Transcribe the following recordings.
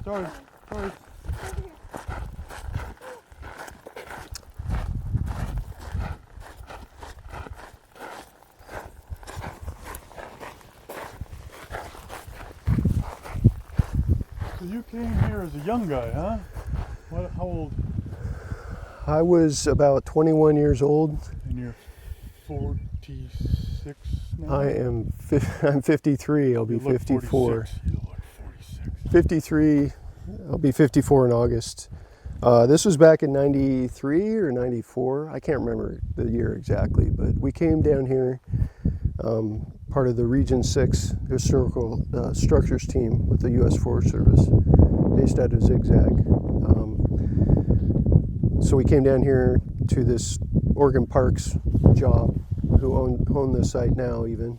Sorry. So you came here as a young guy, huh? How old? I was about 21 years old. And you're 46 now? I'm 53. I'll be 54. 46. You look 46. 53. I'll be 54 in August. This was back in 93 or 94. I can't remember the year exactly, but we came down here, part of the Region 6 Historical Structures team with the U.S. Forest Service, based out of Zigzag. So we came down here to this Oregon Parks job, who own this site now even,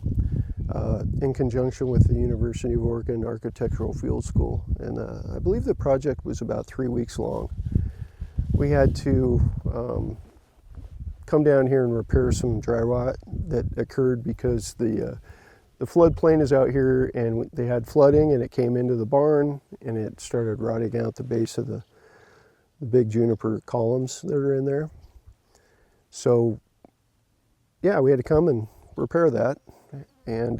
in conjunction with the University of Oregon Architectural Field School. And I believe the project was about 3 weeks long. We had to come down here and repair some dry rot that occurred because the floodplain is out here, and they had flooding, and it came into the barn, and it started rotting out the base of the big juniper columns that are in there. So yeah, we had to come and repair that. And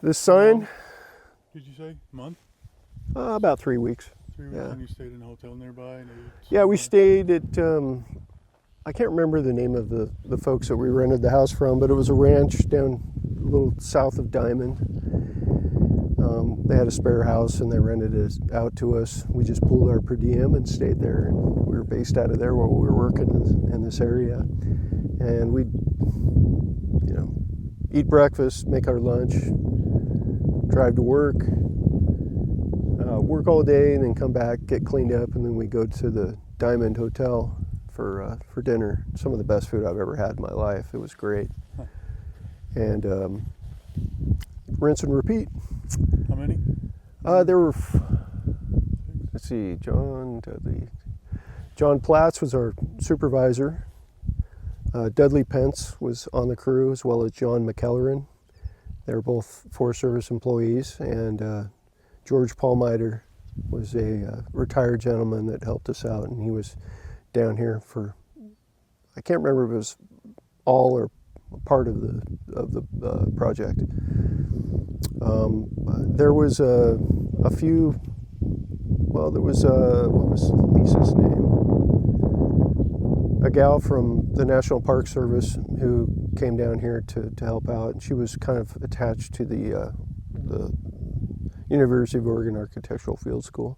this sign, did you say month? about 3 weeks. 3 weeks. Yeah. And you stayed in a hotel nearby? And Yeah, we stayed at, I can't remember the name of the folks that we rented the house from, but it was a ranch down a little south of Diamond. They had a spare house and they rented it out to us. We just pulled our per diem and stayed there. And we were based out of there while we were working in this area. And we'd, eat breakfast, make our lunch, drive to work, work all day, and then come back, get cleaned up, and then we go to the Diamond Hotel for dinner. Some of the best food I've ever had in my life. It was great. Huh. And rinse and repeat. How many? There were, let's see, John Platts was our supervisor. Dudley Pence was on the crew, as well as John McKellerin. They were both Forest Service employees. And George Paulmiter was a retired gentleman that helped us out, and he was down here for, I can't remember if it was all or part of the project. There was a few, well, there was, what was Lisa's name? A gal from the National Park Service who came down here to help out. She was kind of attached to the University of Oregon Architectural Field School.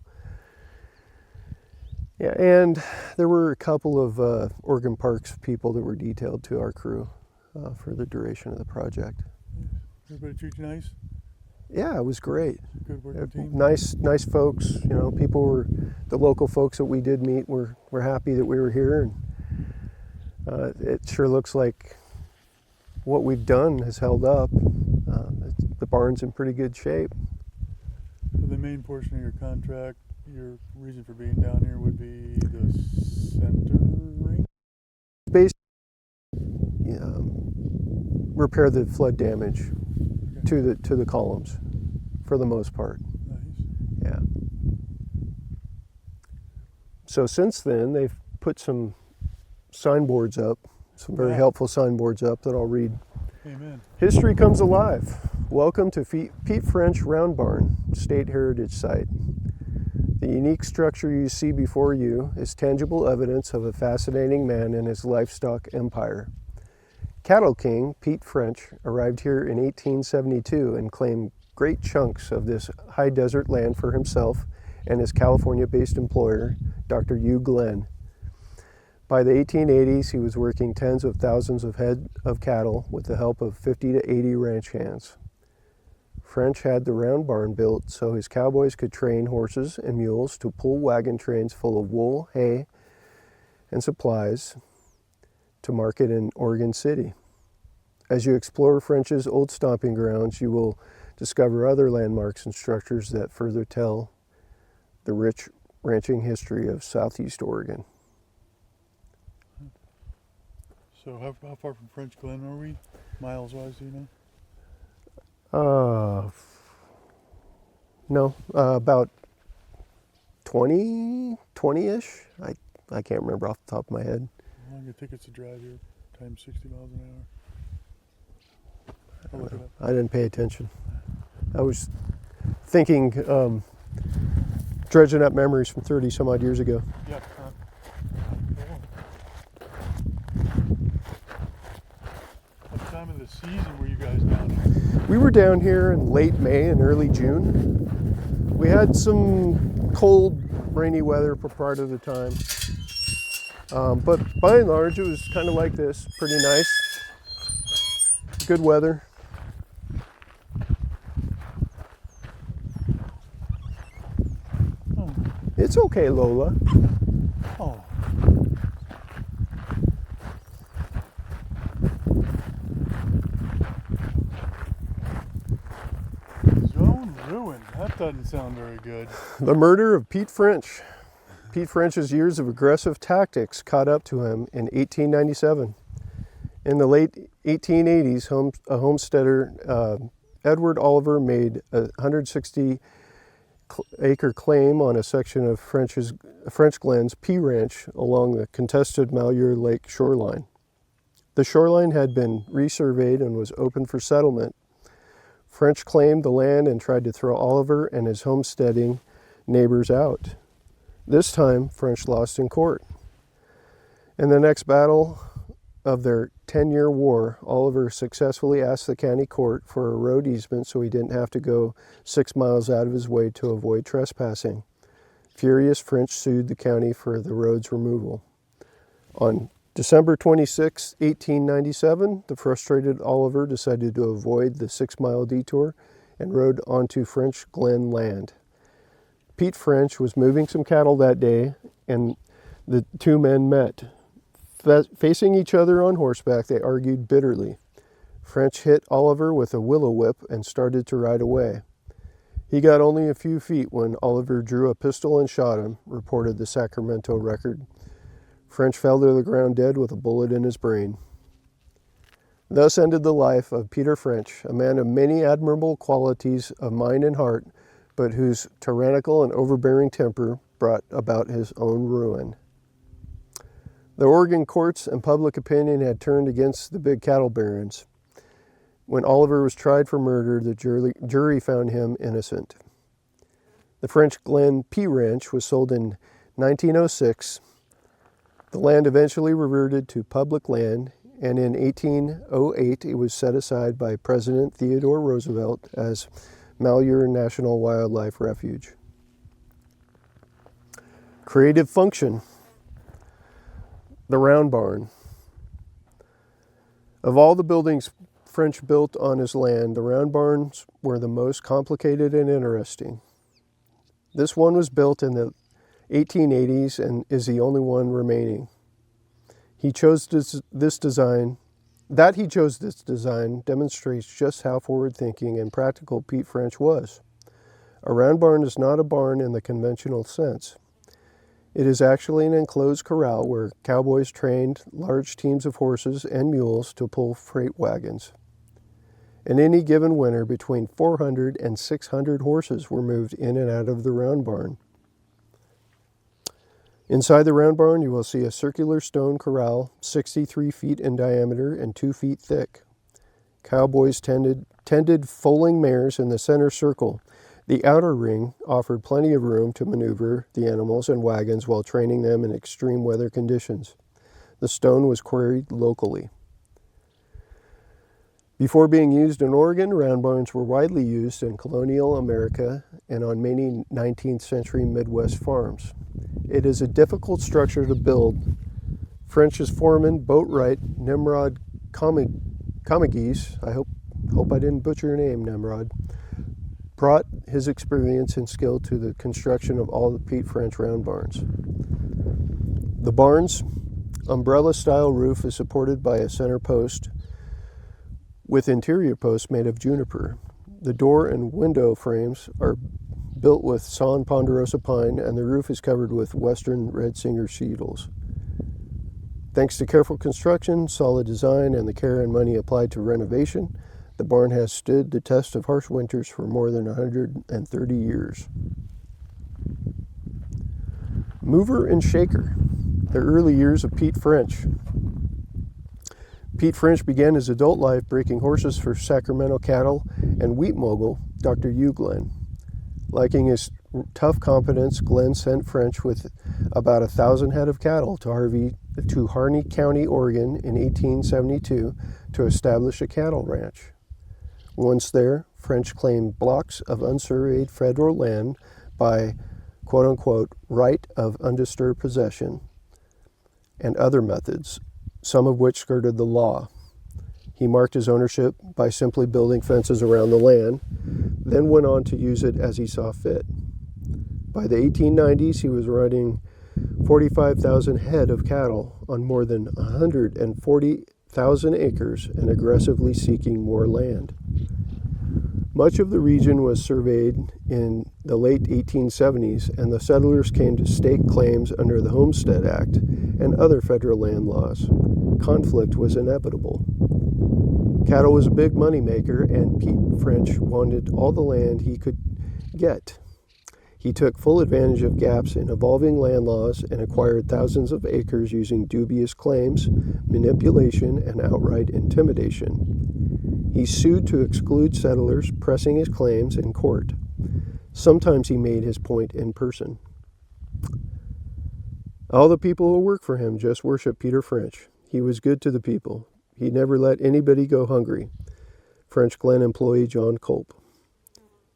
Yeah, and there were a couple of Oregon Parks people that were detailed to our crew for the duration of the project. Everybody treat you nice? Yeah, it was great. Good working team? Nice folks. People were, the local folks that we did meet were happy that we were here, and it sure looks like what we've done has held up. The barn's in pretty good shape. So the main portion of your contract, your reason for being down here would be the centering? Basically, repair the flood damage to the columns, for the most part. Nice. Yeah. So since then, they've put some signboards up, some very helpful signboards up that I'll read. Amen. History comes alive. Welcome to Pete French Round Barn, State Heritage Site. The unique structure you see before you is tangible evidence of a fascinating man and his livestock empire. Cattle King Pete French arrived here in 1872 and claimed great chunks of this high desert land for himself and his California-based employer, Dr. Hugh Glenn. By the 1880s, he was working tens of thousands of head of cattle with the help of 50 to 80 ranch hands. French had the round barn built so his cowboys could train horses and mules to pull wagon trains full of wool, hay, and supplies to market in Oregon City. As you explore French's old stomping grounds, you will discover other landmarks and structures that further tell the rich ranching history of Southeast Oregon. So how far from French Glen are we, miles-wise, do you know? No, about 20-ish. I can't remember off the top of my head. How long do tickets to drive here? Times 60 miles an hour. I'll look it up. I didn't pay attention. I was thinking, dredging up memories from 30 some odd years ago. Yeah. What time of the season were you guys down here? We were down here in late May and early June. We had some cold, rainy weather for part of the time. But by and large, it was kind of like this. Pretty nice. Good weather. Oh. It's okay, Lola. Oh. Zone ruined. That doesn't sound very good. The murder of Pete French. Pete French's years of aggressive tactics caught up to him in 1897. In the late 1880s, a homesteader, Edward Oliver, made a 160-acre claim on a section of French Glen's P Ranch along the contested Malheur Lake shoreline. The shoreline had been resurveyed and was open for settlement. French claimed the land and tried to throw Oliver and his homesteading neighbors out. This time, French lost in court. In the next battle of their 10-year war, Oliver successfully asked the county court for a road easement so he didn't have to go 6 miles out of his way to avoid trespassing. Furious, French sued the county for the road's removal. On December 26, 1897, the frustrated Oliver decided to avoid the 6-mile detour and rode onto French Glen land. Pete French was moving some cattle that day, and the two men met. Facing each other on horseback, they argued bitterly. French hit Oliver with a willow whip and started to ride away. He got only a few feet when Oliver drew a pistol and shot him, reported the Sacramento Record. French fell to the ground dead with a bullet in his brain. Thus ended the life of Peter French, a man of many admirable qualities of mind and heart, but whose tyrannical and overbearing temper brought about his own ruin. The Oregon courts and public opinion had turned against the big cattle barons. When Oliver was tried for murder, the jury found him innocent. The French Glen P Ranch was sold in 1906. The land eventually reverted to public land, and in 1808 it was set aside by President Theodore Roosevelt as Malheur National Wildlife Refuge. Creative function. The round barn. Of all the buildings French built on his land, the round barns were the most complicated and interesting. This one was built in the 1880s and is the only one remaining. He chose this design demonstrates just how forward-thinking and practical Pete French was. A round barn is not a barn in the conventional sense. It is actually an enclosed corral where cowboys trained large teams of horses and mules to pull freight wagons. In any given winter, between 400 and 600 horses were moved in and out of the round barn. Inside the round barn, you will see a circular stone corral, 63 feet in diameter and 2 feet thick. Cowboys tended foaling mares in the center circle. The outer ring offered plenty of room to maneuver the animals and wagons while training them in extreme weather conditions. The stone was quarried locally. Before being used in Oregon, round barns were widely used in colonial America and on many 19th century Midwest farms. It is a difficult structure to build. French's foreman, boatwright Nimrod Comegys, I hope I didn't butcher your name, Nimrod, brought his experience and skill to the construction of all the Pete French round barns. The barn's umbrella-style roof is supported by a center post with interior posts made of juniper. The door and window frames are built with sawn ponderosa pine, and the roof is covered with western red singer shingles. Thanks to careful construction, solid design, and the care and money applied to renovation, The barn has stood the test of harsh winters for more than 130 years. Mover and shaker, the early years of Pete French. Pete French began his adult life breaking horses for Sacramento cattle and wheat mogul Dr. Hugh Glenn. Liking his tough competence, Glenn sent French with about 1,000 head of cattle to Harney County, Oregon in 1872 to establish a cattle ranch. Once there, French claimed blocks of unsurveyed federal land by quote-unquote right of undisturbed possession and other methods, some of which skirted the law. He marked his ownership by simply building fences around the land, then went on to use it as he saw fit. By the 1890s, he was running 45,000 head of cattle on more than 140,000 acres and aggressively seeking more land. Much of the region was surveyed in the late 1870s, and the settlers came to stake claims under the Homestead Act and other federal land laws. Conflict was inevitable. Cattle was a big moneymaker, and Pete French wanted all the land he could get. He took full advantage of gaps in evolving land laws and acquired thousands of acres using dubious claims, manipulation, and outright intimidation. He sued to exclude settlers, pressing his claims in court. Sometimes he made his point in person. All the people who worked for him just worshiped Peter French. He was good to the people. He never let anybody go hungry. French Glen employee John Culp.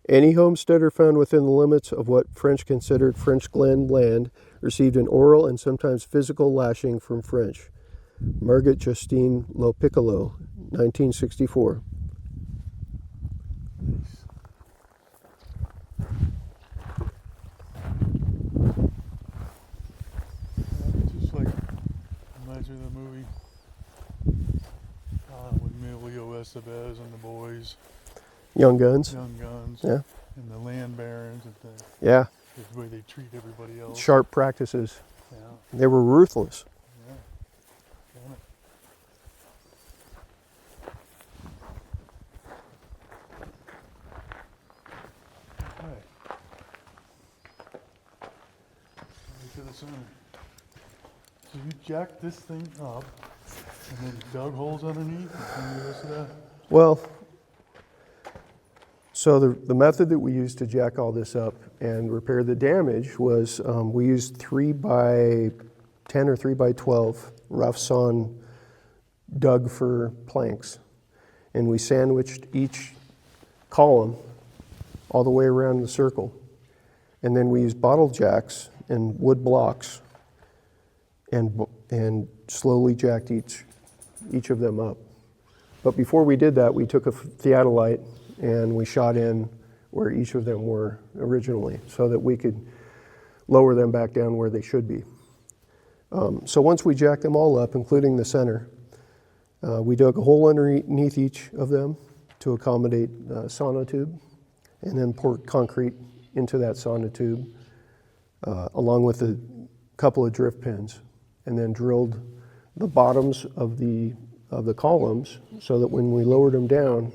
Any homesteader found within the limits of what French considered French Glen land received an oral and sometimes physical lashing from French. Margaret Justine Lopiccolo, 1964. Just like, imagine the movie with Emilio Estevez and the boys. Young Guns. Young Guns. Yeah. And the land barons and Yeah. the way they treat everybody else. Sharp practices. Yeah. They were ruthless. Yeah. Damn it. Okay. Right to the center. So you jacked this thing up and then dug holes underneath and the rest of that? Well, so the method that we used to jack all this up and repair the damage was we used 3x10 or 3x12 rough sawn dug for planks, and we sandwiched each column all the way around the circle, and then we used bottle jacks and wood blocks and slowly jacked each of them up. But before we did that, we took a theodolite and we shot in where each of them were originally so that we could lower them back down where they should be. So once we jacked them all up, including the center, we dug a hole underneath each of them to accommodate a sonotube, and then poured concrete into that sonotube along with a couple of drift pins, and then drilled the bottoms of the columns so that when we lowered them down,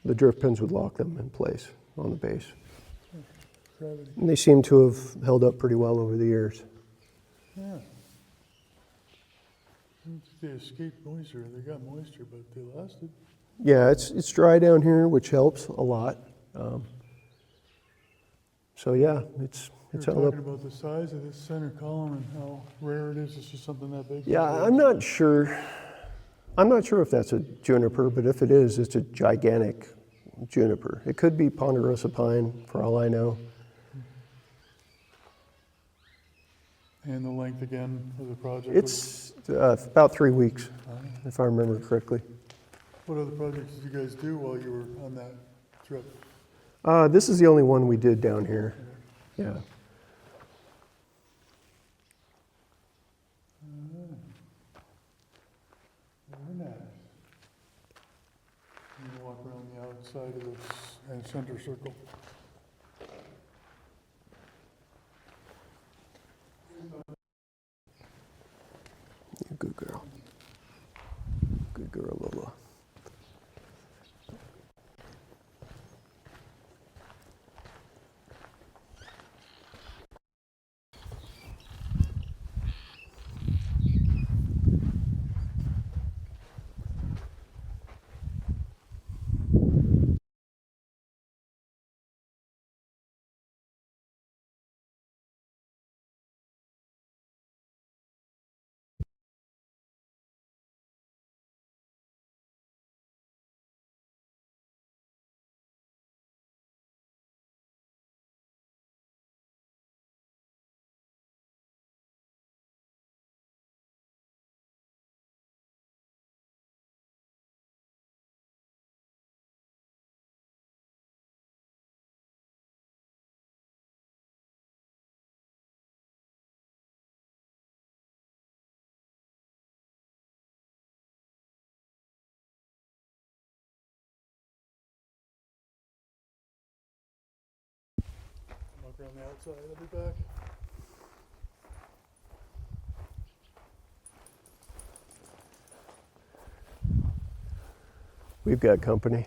the drift pins would lock them in place on the base. Gravity. And they seem to have held up pretty well over the years. Yeah. They escaped moisture. They got moisture, but they lasted. Yeah, it's dry down here, which helps a lot. So yeah, it's You're held talking up. about the size of this center column and how rare it is. It's just something that big. Yeah, I'm not sure if that's a juniper, but if it is, it's a gigantic juniper. It could be ponderosa pine, for all I know. And the length again of the project? It's about 3 weeks, if I remember correctly. What other projects did you guys do while you were on that trip? This is the only one we did down here. Yeah. Very nice. You walk around the outside of this center circle. Good girl. Good girl, Lola. Walk around the outside, I'll be back. We've got company.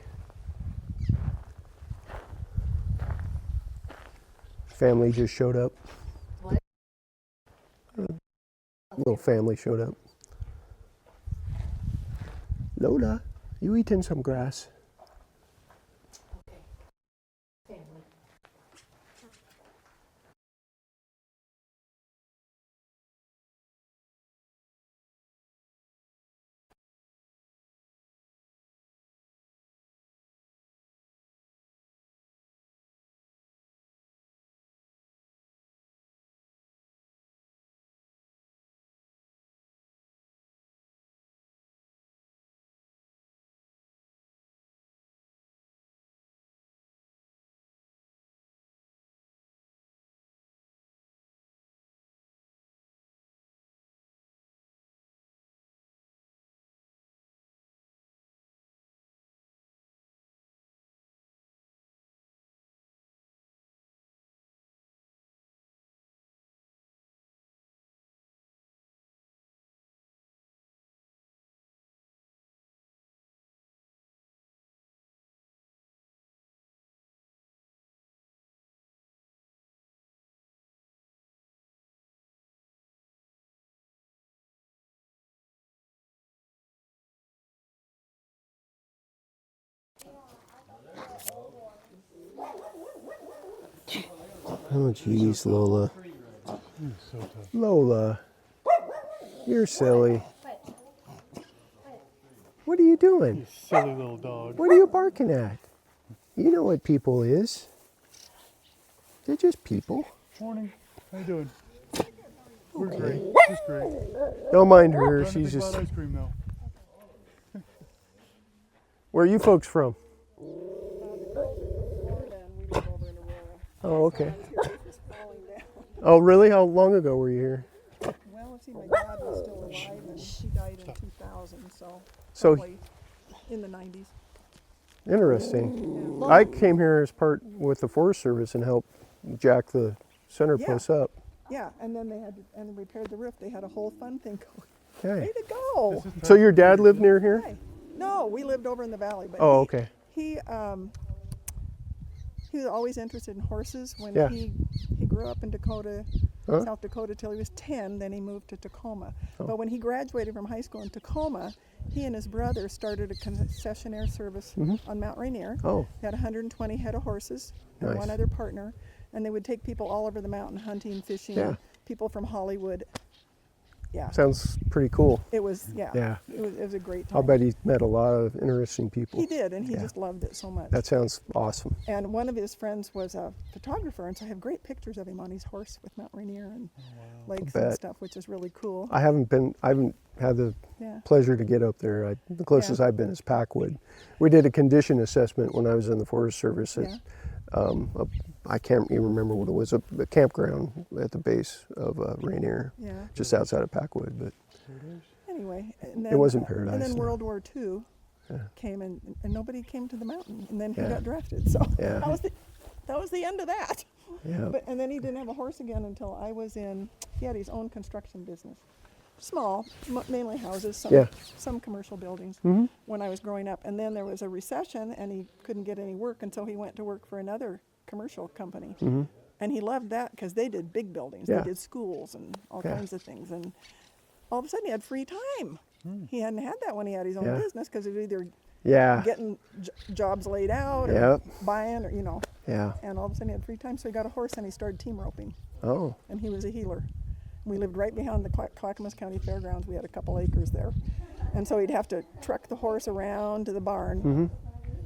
Family just showed up. What? Little family showed up. Lola, you eating some grass? Okay. Family. Oh, jeez, Lola. You're so tough. Lola, you're silly. What are you doing? You silly little dog. What are you barking at? You know what people is. They're just people. Morning. How you doing? We're great. She's great. Don't mind her. Trying to She's think just. about ice cream though. Where are you folks from? Oh, okay. Oh, really? How long ago were you here? Well, let's see, my dad was still alive and she died in 2000, so So probably in the 90s. interesting. I came here as part with the Forest Service and helped jack the center Yeah. posts up. Yeah, and then they had to, and repaired the roof. They had a whole fun thing going. Okay. Way to go! This is So your dad lived near here? Hi. No, we lived over in the valley, but Oh, okay. he was always interested in horses. When Yeah. he grew up in Dakota, Huh? South Dakota, till he was 10. Then he moved to Tacoma. Oh. But when he graduated from high school in Tacoma, he and his brother started a concessionaire service on Mount Rainier. Oh, They had 120 head of horses and Nice. one other partner, and they would take people all over the mountain hunting, fishing, Yeah. people from Hollywood. Yeah, sounds pretty cool. it was, Yeah. it was a great time. I'll bet he met a lot of interesting people. He did, and he Yeah. just loved it so much. That sounds awesome. And one of his friends was a photographer, and so I have great pictures of him on his horse with Mount Rainier and lakes and bet. stuff, which is really cool. I haven't had the Yeah. pleasure to get up there. The closest I've been is Packwood. We did a condition assessment when I was in the Forest Service at, I can't even remember what it was, a campground at the base of Rainier, Yeah. just outside of Packwood. But Anyway, and then, it wasn't And paradise. then no. World War II came, and nobody came to the mountain, and then he Yeah. got drafted. So Yeah. that was the end of that. Yeah. And then he didn't have a horse again until I was in. He had his own construction business, small, mainly houses, some commercial buildings. When I was growing up, and then there was a recession, and he couldn't get any work, and so he went to work for another commercial company. And he loved that because they did big buildings. Yeah. They did schools and all Yeah. kinds of things. And all of a sudden, he had free time. He hadn't had that when he had his own Yeah. business because he was either Yeah. getting jobs laid out or Yep. buying, or Yeah. And all of a sudden, he had free time, so he got a horse and he started team roping. Oh. And he was a healer. We lived right behind the Clackamas County Fairgrounds. We had a couple acres there. And so he'd have to truck the horse around to the barn.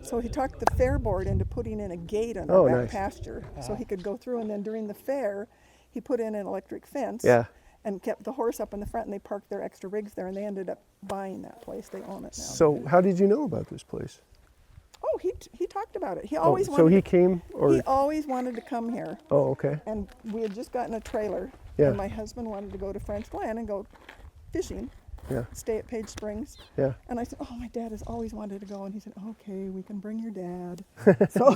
So he talked the fair board into putting in a gate on our back Nice. pasture so he could go through. And then during the fair, he put in an electric fence Yeah. and kept the horse up in the front, and they parked their extra rigs there, and they ended up buying that place. They own it now. So how did you know about this place? Oh, he talked about it. He always so wanted he came, or he always wanted to come here. oh, okay. And we had just gotten a trailer, Yeah. and my husband wanted to go to French Glen and go fishing, Yeah. stay at Page Springs. Yeah. And I said, oh, my dad has always wanted to go. And he said, okay, we can bring your dad. so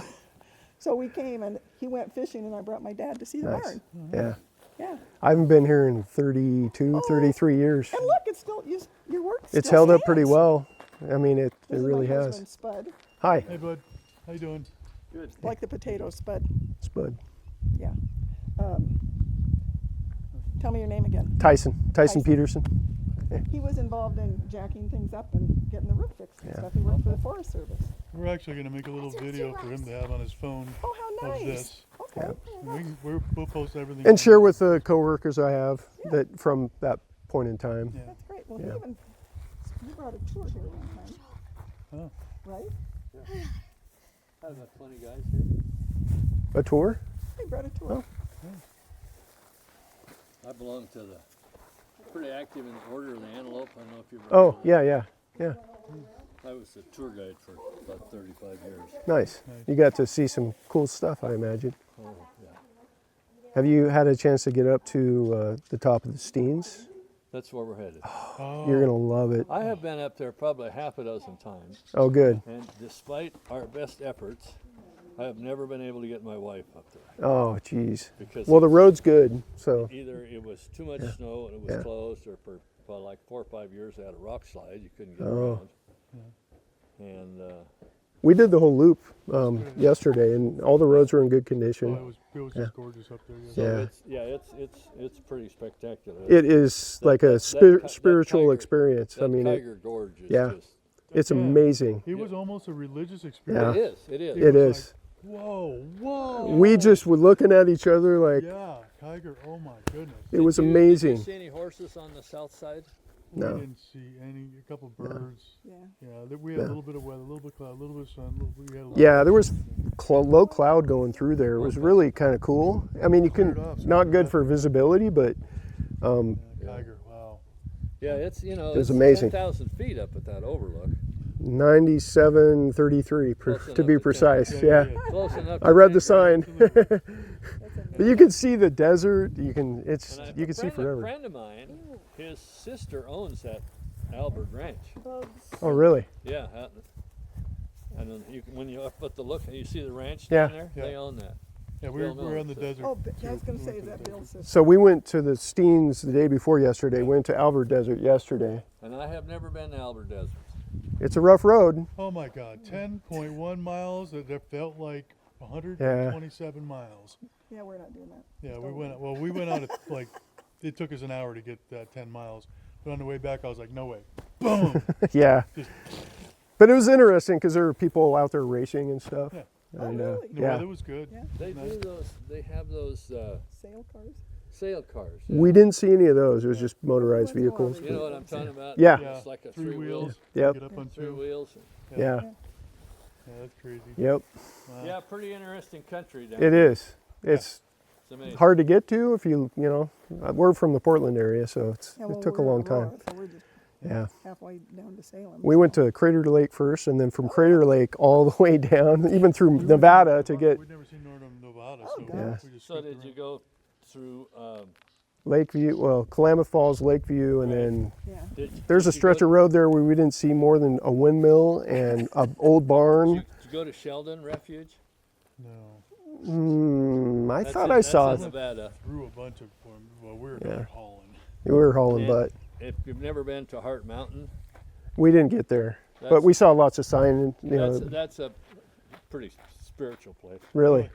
So we came and he went fishing and I brought my dad to see the Nice. barn. Yeah. Yeah. I haven't been here in 32, 33 years. And look, it's still, your work It's still held up pretty stands. well. I mean, it This is really my has. husband, Spud. Hi, Hey, bud. How you doing? Good. Like the potato, Spud. Spud. Yeah. Tell me your name again. Tyson Tyson. Peterson. He was involved in jacking things up and getting the roof fixed and Yeah. stuff. He worked for the Forest Service. We're actually going to make a little video for him to have on his phone Oh, how of nice. this. Okay. And we'll post everything. And on share there. with the coworkers I have that from that point in time. Yeah. That's great. Well, Yeah. he brought a tour here one time, Oh. right? I've got 20 guys here. A tour? He brought a tour. I belong to the pretty active in the Order of the Antelope. I don't know if you've Oh, yeah. I was a tour guide for about 35 years. Nice. You got to see some cool stuff, I imagine. Oh, yeah. Have you had a chance to get up to the top of the Steens? That's where we're headed. Oh. You're gonna love it. I have been up there probably half a dozen times, Oh, good. and despite our best efforts, I have never been able to get my wife up there Oh, geez. because Well, the road's good, so either it was too much snow and it was Yeah. closed, or for well, like 4 or 5 years they had a rock slide. You couldn't get Oh. around. And we did the whole loop yesterday, and all the roads were in good Oh, condition. it was just gorgeous up there. so Yeah. it's pretty spectacular. It is like a that spiritual tiger- experience. I That mean, Tiger Gorge is yeah. just, it's Yeah. amazing. It was almost a religious Yeah. experience. it is. It was is. Whoa. We just were looking at each other like Yeah, tiger. Oh my goodness. it was Did you amazing. see any horses on the south side? No. We didn't see a couple birds. Yeah. Yeah, we had a No. little bit of weather, a little bit of cloud, a little bit of sun. We had a little Yeah, there was low cloud going through there. It was really kind of cool. I mean, you Cleared couldn't, up, so not we good got- for visibility, but Yeah, tiger. Wow. Yeah, it's was it's amazing. 10,000 feet up at that overlook. 97.33 Close to enough be to precise. tell. Yeah. Close enough. I to read the think, right? sign. But you can see the desert. You can And you can see A forever. friend of mine, his sister owns that Albert Ranch. Oh, really? Yeah, and then when you up at the look and you see the ranch Yeah. down there, Yeah. they own that. Yeah, Bill we're on the Miller, desert. Oh, I was too. going to We say, went is to that the Bill's desert. sister? So we went to the Steens the day before yesterday. Went to Albert Desert yesterday. And I have never been to Albert Desert. It's a rough road. Oh my God, 10.1 miles. That felt like 127 miles. Yeah, we're not doing that. Yeah, we went out at like, it took us an hour to get that 10 miles. But on the way back, I was like, no way. Boom. Yeah. Just- But it was interesting because there were people out there racing and stuff. Yeah. And, really? The yeah. weather was good. Yeah. They Nice. do those. They have those Sail cars? sail cars. We didn't see any of those. It was just motorized What's going on? vehicles. You know what I'm talking about? Yeah. It's like a 3 wheels. Yep. Get up on Three 2. wheels. Yeah. Yeah, that's crazy. Yep. Wow. Yeah, pretty interesting country down It there. is. It's It's amazing. hard to get to if you know. We're from the Portland area, so Yeah, it well, took a we're long Aurora, time. So we're just Yeah. halfway down to Salem. We went to Crater Lake first, and then from Crater Lake all the way down, even through Nevada to get We'd never seen Northern Nevada, Oh, so gosh. we just So skipped did you around. go through? Lakeview, well, Klamath Falls, Lakeview, and Right. then Yeah. there's a did you stretch go, of road there where we didn't see more than a windmill and an old Did barn. you go to Sheldon Refuge? No, I That's thought in- I saw that's it. in Nevada. through a bunch of, well, we were Yeah. not hauling. We were hauling And butt. If you've never been to Heart Mountain, We didn't get there, but That's- we saw lots of sign. You know, that's a pretty spiritual place. really.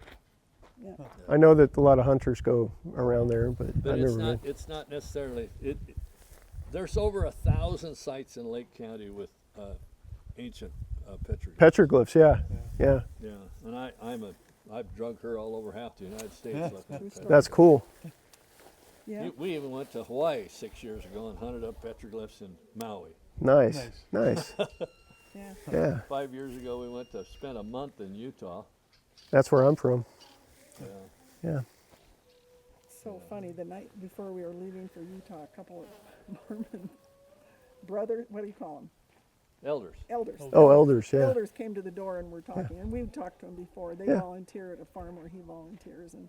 Yeah. I know that a lot of hunters go around there, but But I've it's never not. been. It's not necessarily. There's over 1,000 sites in Lake County with ancient petroglyphs. Petroglyphs, yeah, yeah, Yeah, and I've drug her all over half the United States. looking at True story. that's cool. Yeah. We even went to Hawaii 6 years ago and hunted up petroglyphs in Maui. Nice, nice. Yeah. Yeah, 5 years ago, we went to spend a month in Utah. that's where I'm from. Yeah. Yeah. So funny. The night before we were leaving for Utah, a couple of Mormon brothers, what do you call them? Elders. Elders. Oh, elders, yeah. Elders came to the door and we're talking, and we've talked to them before. They Yeah. volunteer at a farm where he volunteers, and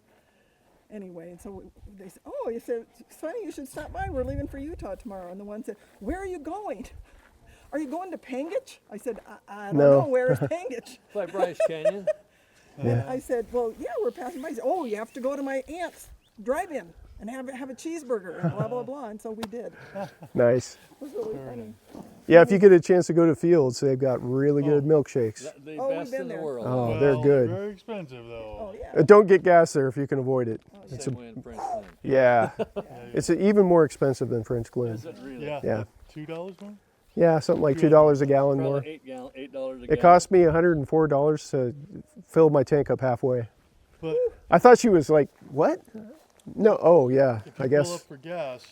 anyway, and so they said, "Oh, you said it's funny. You should stop by. We're leaving for Utah tomorrow." And the one said, "Where are you going? Are you going to Pangitch?" I said, "I don't No. know. Where is Pangitch?" By Bryce Canyon. And I said, well, yeah, we're passing by. He said, oh, you have to go to my aunt's drive-in and have a cheeseburger and blah, blah, blah. And so we did. It Nice. was really funny. Yeah, if you get a chance to go to Fields, they've got really good milkshakes. The Oh, we've best been in the there. world. Oh, they're good. Very expensive though. Oh, yeah. Don't get gas there if you can avoid it. Same way in French Glen. Yeah, it's even more expensive than French Glen. Is it really? Yeah. Yeah. $2 more? Yeah, something like $2 a gallon more. Probably $8 a gallon. It cost me $104 to fill my tank up halfway. But I thought she was like, what? No, oh yeah, if I you pull up guess for gas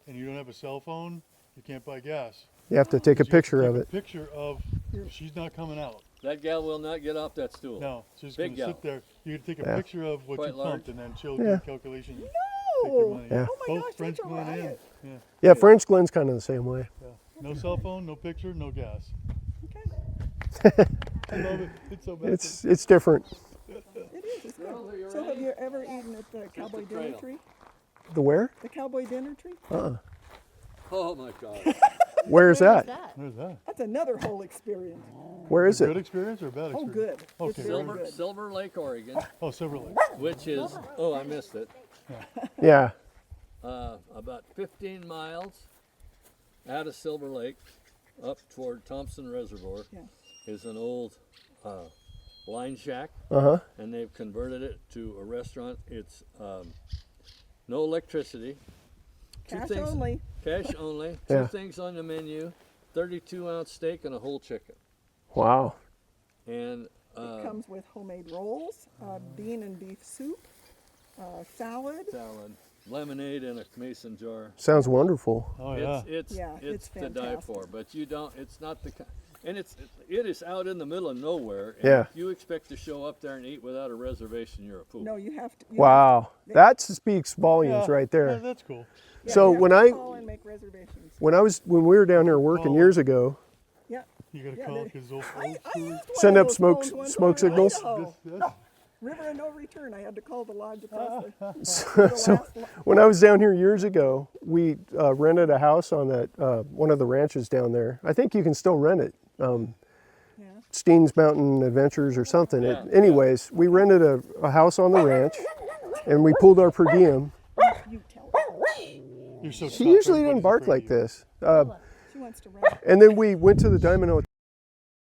and you don't have a cell phone, you can't buy gas. you have to take a 'Cause you have to picture take of a it. picture of she's not coming out. That gal will not get off that stool. No, she's Big gonna gal. sit there. You gotta take a Yeah. picture of what Quite you large. pumped, and then she'll Yeah. do a calculation. Take your No. money. Yeah. Oh my Both gosh, French that's a Glen and riot. yeah. Yeah, French Glen's kind of the same way. No cell phone, no picture, no gas. Okay. I love it. It's so bad. It's different. It is. It's good. So have you ever eaten at the cowboy dinner trail. tree? The where? The cowboy dinner tree? Oh my God. Where is that? Where's that? That's another whole experience. Where is Good it? experience or bad Oh, experience? good. It's Okay. very Silver, good. Silver Lake, Oregon, Oh, Silver Lake. which is, oh, I missed it, Yeah. about 15 miles out of Silver Lake, up toward Thompson Reservoir, Yeah. is an old line shack, Uh-huh. and they've converted it to a restaurant. It's no electricity. Cash only. Cash only. Yeah. Two things on the menu: 32-ounce steak and a whole chicken. Wow. And It comes with homemade rolls, bean and beef soup, salad. salad, lemonade in a mason jar. Sounds wonderful. Oh yeah. It's Yeah, it's to die fantastic. for. But you don't. It's not the. And it is out in the middle of nowhere. And Yeah. If you expect to show up there and eat without a reservation, you're a fool. No, you have to. Wow. That speaks volumes right Yeah, there. that's cool. So you have when to I call and make reservations. when we were down here working Oh. years ago, Yeah. You gotta Yeah, call they- because old I school. used one Send of up those smoke- phones one smoke time in signals? Idaho. This- River and no return. I had to call the lodge across the so last lo- when I was down here years ago, we rented a house on that one of the ranches down there. I think you can still rent it. Yeah. Steen's Mountain Adventures or something. Yeah, Anyways, we rented a house on the ranch, and we pulled our per diem. You tell her. You're so She tough, usually doesn't everybody's bark afraid like of you. this. She wants to run. And then we went to the Diamond Hotel.